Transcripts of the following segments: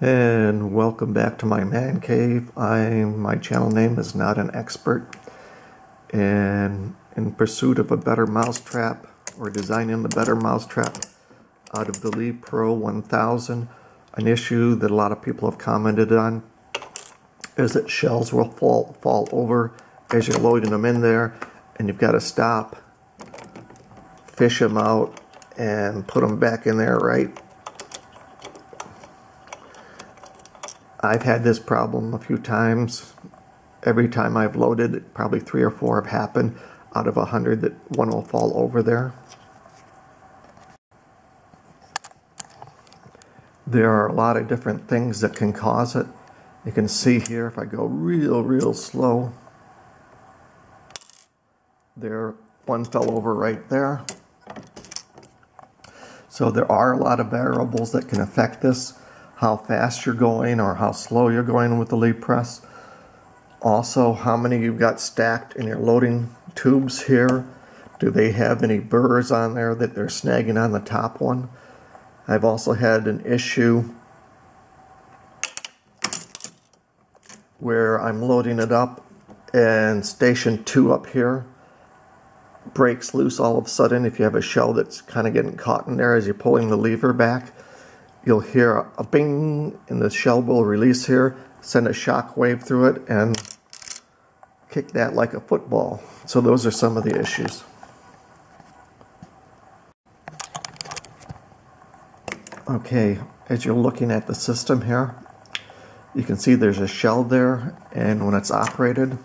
And welcome back to my man cave. My channel name is Not an Expert, and in pursuit of a better mousetrap, or designing a better mousetrap out of the Lead Pro 1000, an issue that a lot of people have commented on is that shells will fall over as you're loading them in there, and you've got to stop, fish them out, and put them back in there right. I've had this problem a few times. Every time I've loaded, probably 3 or 4 have happened out of 100 that one will fall over there. There are a lot of different things that can cause it. You can see here, if I go real slow, there, one fell over right there. So there are a lot of variables that can affect this. How fast you're going or how slow you're going with the lead press. Also, how many you've got stacked in your loading tubes here. Do they have any burrs on there that they're snagging on the top one? I've also had an issue where I'm loading it up and station 2 up here breaks loose all of a sudden. If you have a shell that's kind of getting caught in there as you're pulling the lever back, you'll hear a bing and the shell will release here, send a shock wave through it, and kick that like a football. So those are some of the issues. Okay, as you're looking at the system here, you can see there's a shell there, and when it's operated,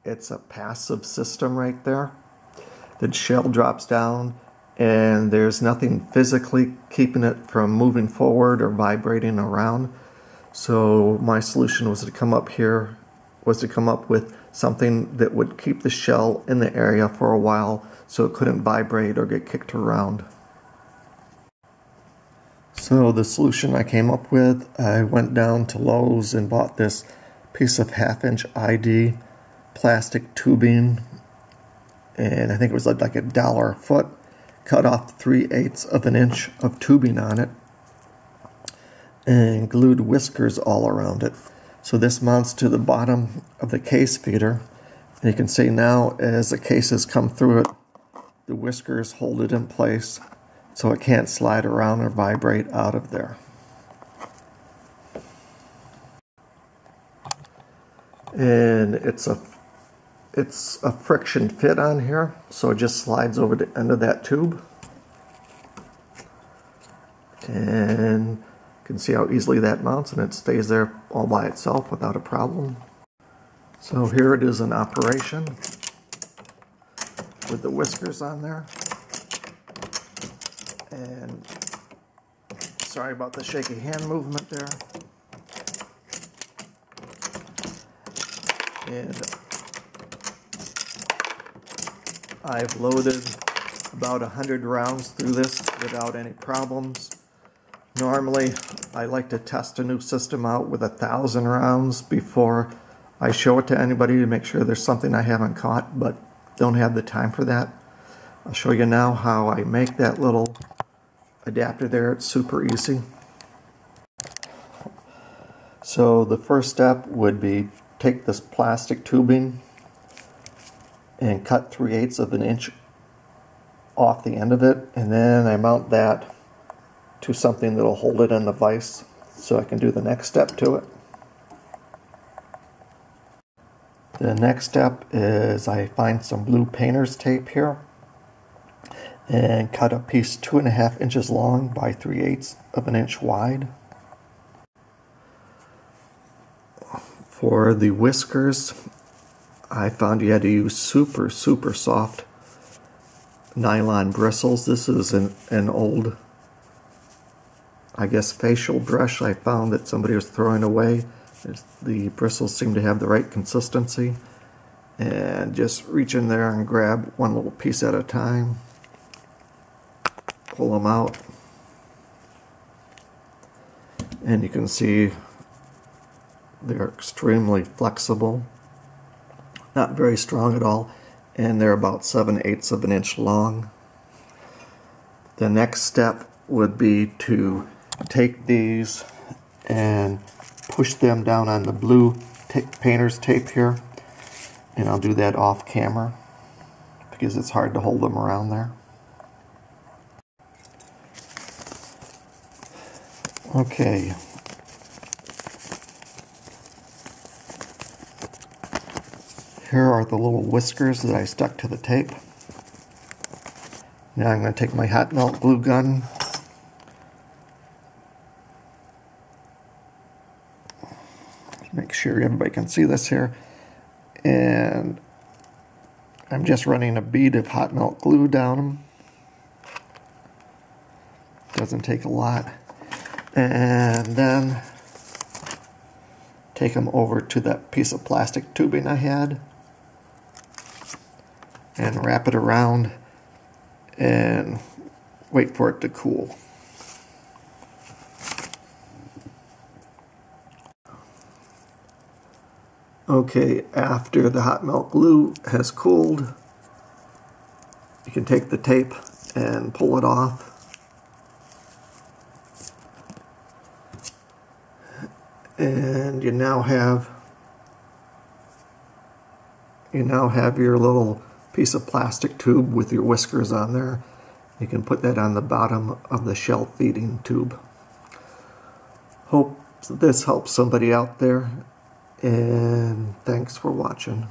it's a passive system right there. The shell drops down, and there's nothing physically keeping it from moving forward or vibrating around. So my solution was to come up here, with something that would keep the shell in the area for a while so it couldn't vibrate or get kicked around. So the solution I came up with, I went down to Lowe's and bought this piece of 1/2-inch ID plastic tubing, and I think it was like $1 a foot. Cut off 3/8 of an inch of tubing on it and glued whiskers all around it. So this mounts to the bottom of the case feeder, and you can see now as the cases come through it, the whiskers hold it in place so it can't slide around or vibrate out of there. And it's a friction fit on here, so it just slides over the end of that tube. And you can see how easily that mounts, and it stays there all by itself without a problem. So here it is in operation with the whiskers on there. And sorry about the shaky hand movement there. And I've loaded about 100 rounds through this without any problems. Normally, I like to test a new system out with 1,000 rounds before I show it to anybody to make sure there's something I haven't caught, but don't have the time for that. I'll show you now how I make that little adapter there. It's super easy. So the first step would be take this plastic tubing and cut 3/8 of an inch off the end of it, and then I mount that to something that'll hold it in the vise so I can do the next step to it. The next step is I find some blue painter's tape here and cut a piece 2.5 inches long by 3/8 of an inch wide. For the whiskers, I found you had to use super soft nylon bristles. This is an old, I guess, facial brush I found that somebody was throwing away. The bristles seem to have the right consistency. And just reach in there and grab one little piece at a time. Pull them out. And you can see they're extremely flexible. Not very strong at all, and they're about 7/8 of an inch long. The next step would be to take these and push them down on the blue painter's tape here. And I'll do that off camera because it's hard to hold them around there. Okay. Here are the little whiskers that I stuck to the tape. Now I'm going to take my hot melt glue gun. Make sure everybody can see this here. And I'm just running a bead of hot melt glue down them. Doesn't take a lot. And then take them over to that piece of plastic tubing I had and wrap it around and wait for it to cool. Okay, after the hot melt glue has cooled, you can take the tape and pull it off. And you now have your little piece of plastic tube with your whiskers on there. You can put that on the bottom of the shell feeding tube. Hope this helps somebody out there, and thanks for watching.